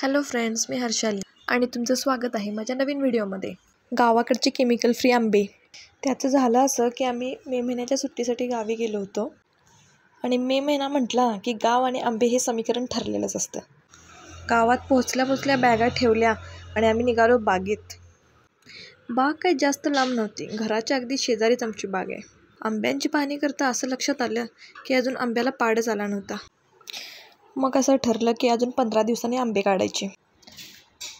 Hello friends, मी हर्षाली आणि तुमचं स्वागत आहे माझ्या नवीन व्हिडिओमध्ये. गावाकडचे केमिकल फ्री आंबे. त्याचं झालं असं की आम्ही मे महिन्याच्या सुट्टीसाठी गावी गेलो होतो आणि मे महिना म्हटला की गाव आणि आंबे हे समीकरण ठरलेलंच असतं. गावात पोहोचल्या बॅगा ठेवल्या आणि आम्ही निघालो बागेत. बाग काही जास्त लांब नव्हती, घराच्या अगदी शेजारीच आमची बाग आहे. आंब्यांची पाहणी करता असं लक्षात आलं की अजून आंब्याला पाडच आला नव्हता. मग असं ठरलं की अजून 15 दिवसांनी आंबे काढायचे.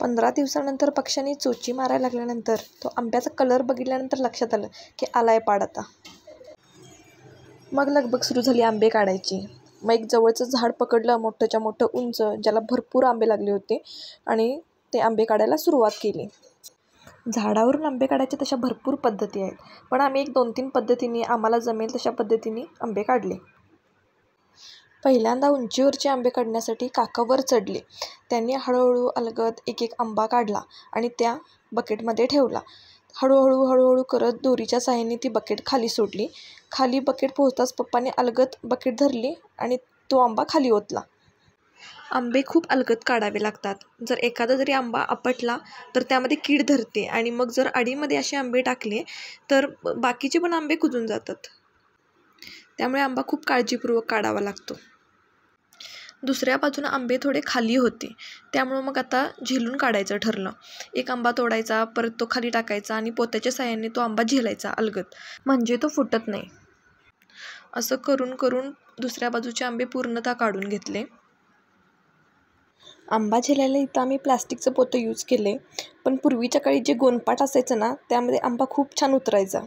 15 दिवसानंतर पक्ष्यांनी चोची मारायला लागल्यानंतर तो आंब्याचा कलर बघितल्यानंतर लक्षात आलं की आलाय पाड आता. मग लगबग सुरू झाली आंबे काढायची. मग एक जवळचं झाड पकडलं, मोठंच्या मोठं उंच, ज्याला भरपूर आंबे लागले होते आणि ते आंबे काढायला सुरुवात केली. झाडावरून आंबे काढायच्या तशा भरपूर पद्धती आहेत, पण आम्ही एक 2-3 पद्धतीने आम्हाला जमेल तशा पद्धतीने आंबे काढले. पहिल्यांदा उंचीवरचे आंबे काढण्यासाठी काका वर चढले. त्यांनी हळूहळू अलगद एक आंबा काढला आणि त्या बकेटमध्ये ठेवला. हळूहळू करत दोरीच्या साहाय्याने ती बकेट खाली सोडली. खाली बकेट पोहोचताच पप्पाने अलगद बकेट धरली आणि तो आंबा खाली ओतला. आंबे खूप अलगद काढावे लागतात. जर एखादा जरी आंबा आपटला तर त्यामध्ये कीड धरते आणि मग जर आडीमध्ये असे आंबे टाकले तर बाकीचे पण आंबे कुजून जातात. त्यामुळे आंबा खूप काळजीपूर्वक काढावा लागतो. दुसऱ्या बाजूने आंबे थोडे खाली होते, त्यामुळं मग आता झेलून काढायचं ठरलं. एक आंबा तोडायचा, परत तो खाली टाकायचा आणि पोत्याच्या साहाय्याने तो आंबा झेलायचा अलगद, म्हणजे तो फुटत नाही. असं करून दुसऱ्या बाजूचे आंबे पूर्णतः काढून घेतले. आंबा झेलायला इथं आम्ही प्लास्टिकचं पोतं यूज केले, पण पूर्वीच्या काळी जे गोणपाट असायचं ना, त्यामध्ये आंबा खूप छान उतरायचा.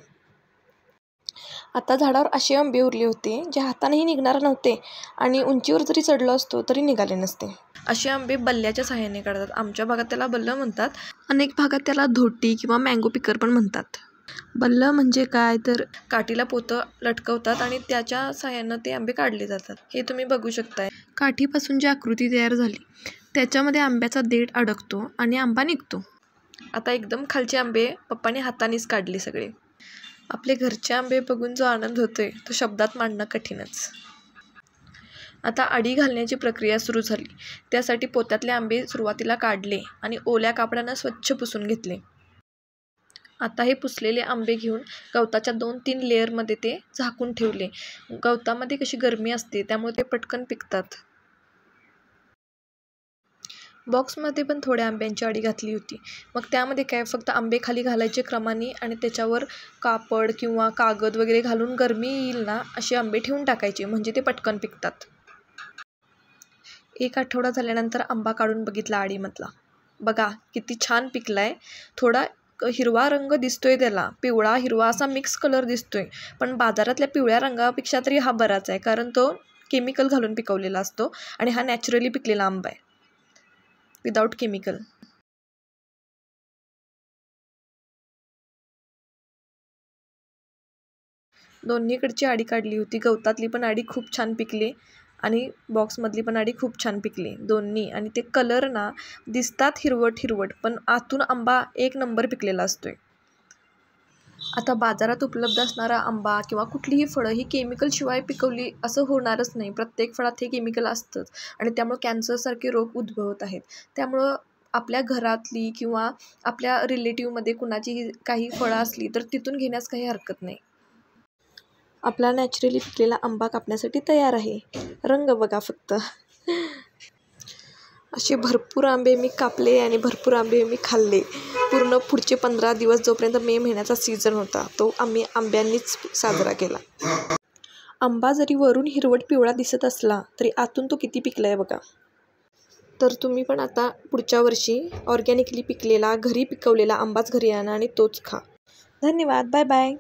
आता झाडावर असे आंबे उरले होते जे हातानेही निघणार नव्हते आणि उंचीवर जरी चढलो असतो तरी निघाले नसते. असे आंबे बल्ल्याच्या साहाय्याने काढतात. आमच्या भागात त्याला बल्ल म्हणतात, अनेक भागात त्याला धोटी किंवा मँगो पिकर पण म्हणतात. बल्ल म्हणजे काय तर काठीला पोतं लटकवतात आणि त्याच्या साहाय्यानं ते आंबे काढले जातात. हे तुम्ही बघू शकताय. काठीपासून जी आकृती तयार झाली त्याच्यामध्ये आंब्याचा देठ अडकतो आणि आंबा निघतो. आता एकदम खालचे आंबे पप्पाने हातानेच काढले सगळे. आपले घरचे आंबे बघून जो आनंद होतोय तो शब्दात मांडणं कठीणच. आता आडी घालण्याची प्रक्रिया सुरू झाली. त्यासाठी पोत्यातले आंबे सुरुवातीला काढले आणि ओल्या कापडानं स्वच्छ पुसून घेतले. आता हे पुसलेले आंबे घेऊन गवताच्या 2-3 लेअरमध्ये ते झाकून ठेवले. गवतामध्ये कशी गरमी असते त्यामुळे ते पटकन पिकतात. बॉक्समध्ये पण थोड्या आंब्यांची आडी घातली होती. मग त्यामध्ये काय फक्त आंबे खाली घालायचे क्रमाने आणि त्याच्यावर कापड किंवा कागद वगैरे घालून गरमी येईल ना असे आंबे ठेवून टाकायचे, म्हणजे ते पटकन पिकतात. 1 आठवडा झाल्यानंतर आंबा काढून बघितला आडीमधला. बघा किती छान पिकलाय. थोडा हिरवा रंग दिसतोय, त्याला पिवळा हिरवा असा मिक्स कलर दिसतोय, पण बाजारातल्या पिवळ्या रंगापेक्षा तरी हा बराच आहे, कारण तो केमिकल घालून पिकवलेला असतो आणि हा नॅचरली पिकलेला आंबा आहे, विदाऊट केमिकल. दोन्हीकडची आडी काढली होती. गवतातली पण आडी खूप छान पिकली आणि बॉक्समधली पण आडी खूप छान पिकली दोन्ही. आणि ते कलर ना दिसतात हिरवट पण आतून आंबा 1 नंबर पिकलेला असतोय. आता बाजारात उपलब्ध असणारा आंबा किंवा कुठलीही फळं ही केमिकल शिवाय पिकवली असं होणारच नाही. प्रत्येक फळात हे केमिकल असतंच आणि त्यामुळे कॅन्सरसारखे रोग उद्भवत आहेत. त्यामुळं आपल्या घरातली किंवा आपल्या रिलेटिव्हमध्ये कुणाची काही फळं असली तर तिथून घेण्यास काही हरकत नाही. आपला नॅचरली पिकलेला आंबा कापण्यासाठी तयार आहे. रंग बघा फक्त. असे भरपूर आंबे मी कापले आणि भरपूर आंबे मी खाल्ले. पूर्ण पुढचे 15 दिवस जोपर्यंत मे महिन्याचा सीझन होता तो आम्ही आंब्यांनीच साजरा केला. आंबा जरी वरून हिरवट पिवळा दिसत असला तरी आतून तो किती पिकलाय बघा. तर तुम्ही पण आता पुढच्या वर्षी ऑर्गॅनिकली पिकलेला घरी पिकवलेला आंबाच घरी आणा आणि तोच खा. धन्यवाद. Bye bye.